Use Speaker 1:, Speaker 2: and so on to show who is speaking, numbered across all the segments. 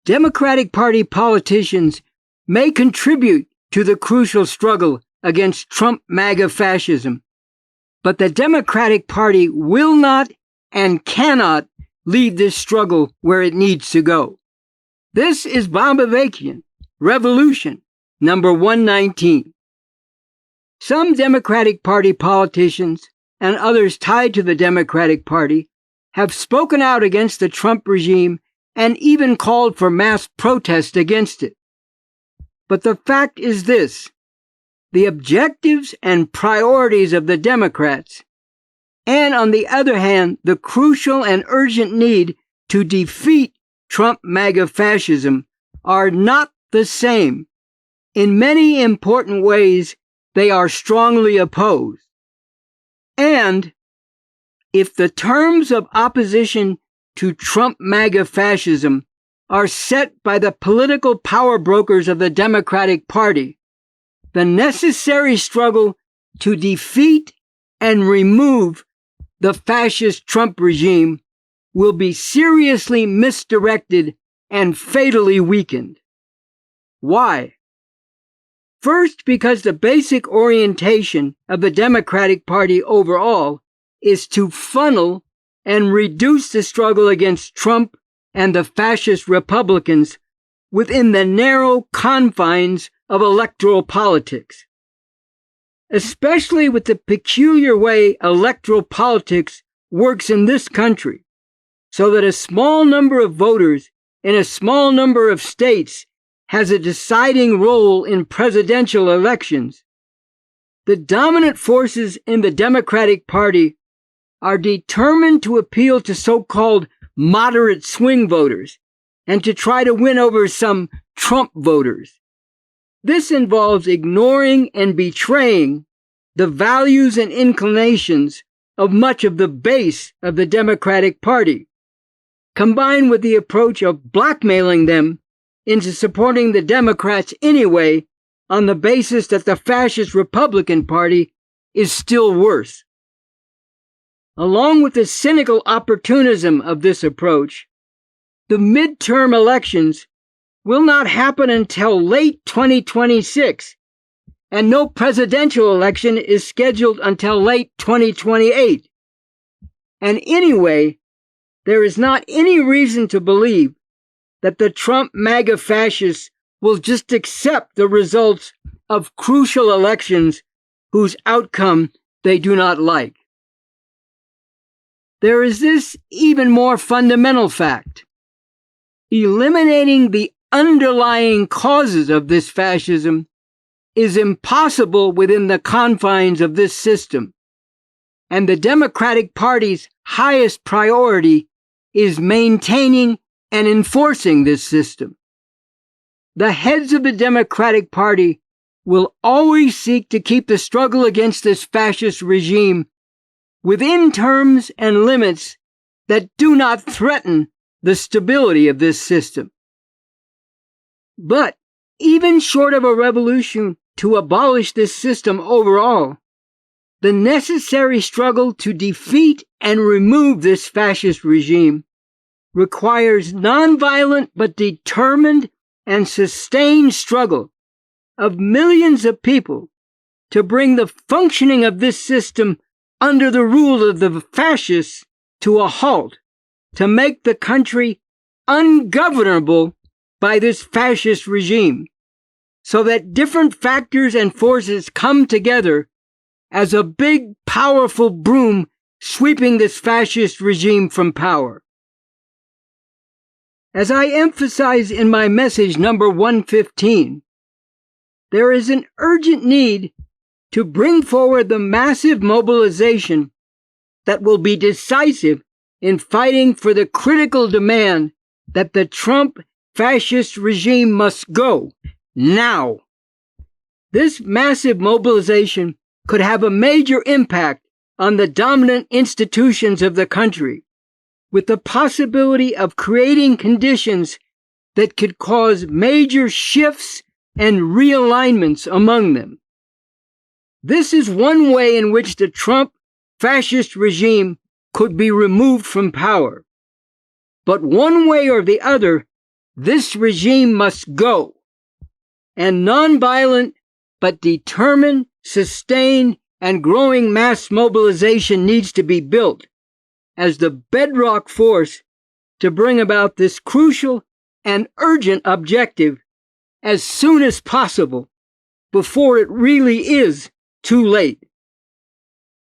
Speaker 1: Democratic Party politicians may contribute to the crucial struggle against Trump MAGA fascism, but the Democratic Party will not and cannot lead this struggle where it needs to go. This is Bob Avakian, Revolution, number 119. Some Democratic Party politicians and others tied to the Democratic Party have spoken out against the Trump regime and even called for mass protest against it. But the fact is this: the objectives and priorities of the Democrats, and on the other hand, the crucial and urgent need to defeat Trump MAGA fascism, are not the same. In many important ways, they are strongly opposed. And if the terms of opposition to Trump MAGA fascism are set by the political power brokers of the Democratic Party, the necessary struggle to defeat and remove the fascist Trump regime will be seriously misdirected and fatally weakened. Why? First, because the basic orientation of the Democratic Party overall is to funnel and reduce the struggle against Trump and the fascist Republicans within the narrow confines of electoral politics. Especially with the peculiar way electoral politics works in this country, so that a small number of voters in a small number of states has a deciding role in presidential elections. The dominant forces in the Democratic Party are determined to appeal to so-called moderate swing voters and to try to win over some Trump voters. This involves ignoring and betraying the values and inclinations of much of the base of the Democratic Party, combined with the approach of blackmailing them into supporting the Democrats anyway on the basis that the fascist Republican Party is still worse. Along with the cynical opportunism of this approach, the midterm elections will not happen until late 2026, and no presidential election is scheduled until late 2028. And anyway, there is not any reason to believe that the Trump MAGA fascists will just accept the results of crucial elections whose outcome they do not like. There is this even more fundamental fact. Eliminating the underlying causes of this fascism is impossible within the confines of this system, and the Democratic Party's highest priority is maintaining and enforcing this system. The heads of the Democratic Party will always seek to keep the struggle against this fascist regime within terms and limits that do not threaten the stability of this system. But even short of a revolution to abolish this system overall, the necessary struggle to defeat and remove this fascist regime requires nonviolent but determined and sustained struggle of millions of people to bring the functioning of this system under the rule of the fascists to a halt, to make the country ungovernable by this fascist regime, so that different factors and forces come together as a big, powerful broom sweeping this fascist regime from power. As I emphasize in my message number 115, there is an urgent need to bring forward the massive mobilization that will be decisive in fighting for the critical demand that the Trump fascist regime must go now. This massive mobilization could have a major impact on the dominant institutions of the country, with the possibility of creating conditions that could cause major shifts and realignments among them. This is one way in which the Trump fascist regime could be removed from power. But one way or the other, This regime must go, and nonviolent but determined, sustained, and growing mass mobilization needs to be built as the bedrock force to bring about this crucial and urgent objective as soon as possible, before it really is too late.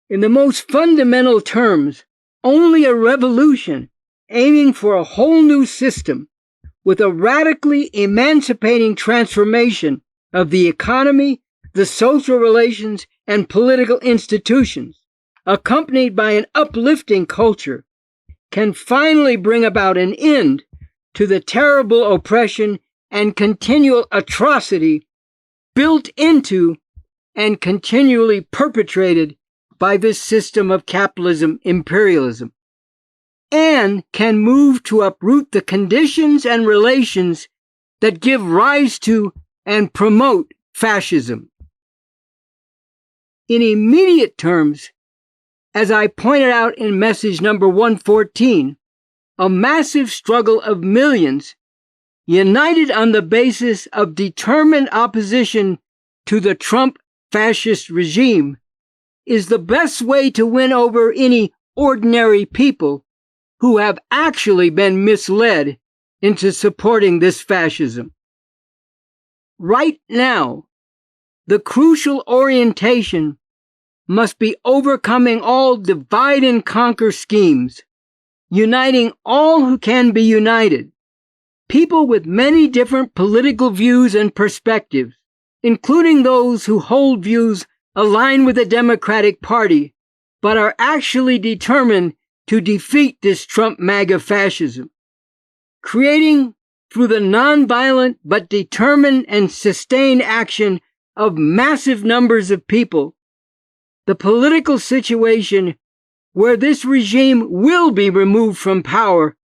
Speaker 1: In the most fundamental terms, only a revolution aiming for a whole new system with a radically emancipating transformation of the economy, the social relations, and political institutions, accompanied by an uplifting culture, can finally bring about an end to the terrible oppression and continual atrocity built into and continually perpetrated by this system of capitalism imperialism, and can move to uproot the conditions and relations that give rise to and promote fascism. In immediate terms, as I pointed out in message number 114, a massive struggle of millions united on the basis of determined opposition to the Trump fascist regime is the best way to win over any ordinary people who have actually been misled into supporting this fascism. Right now, the crucial orientation must be overcoming all divide and conquer schemes, uniting all who can be united, people with many different political views and perspectives, including those who hold views aligned with the Democratic Party, but are actually determined to defeat this Trump MAGA fascism, creating through the nonviolent but determined and sustained action of massive numbers of people, the political situation where this regime will be removed from power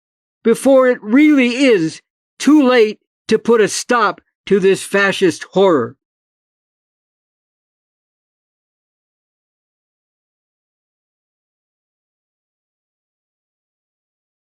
Speaker 1: before it really is too late to put a stop to this fascist horror.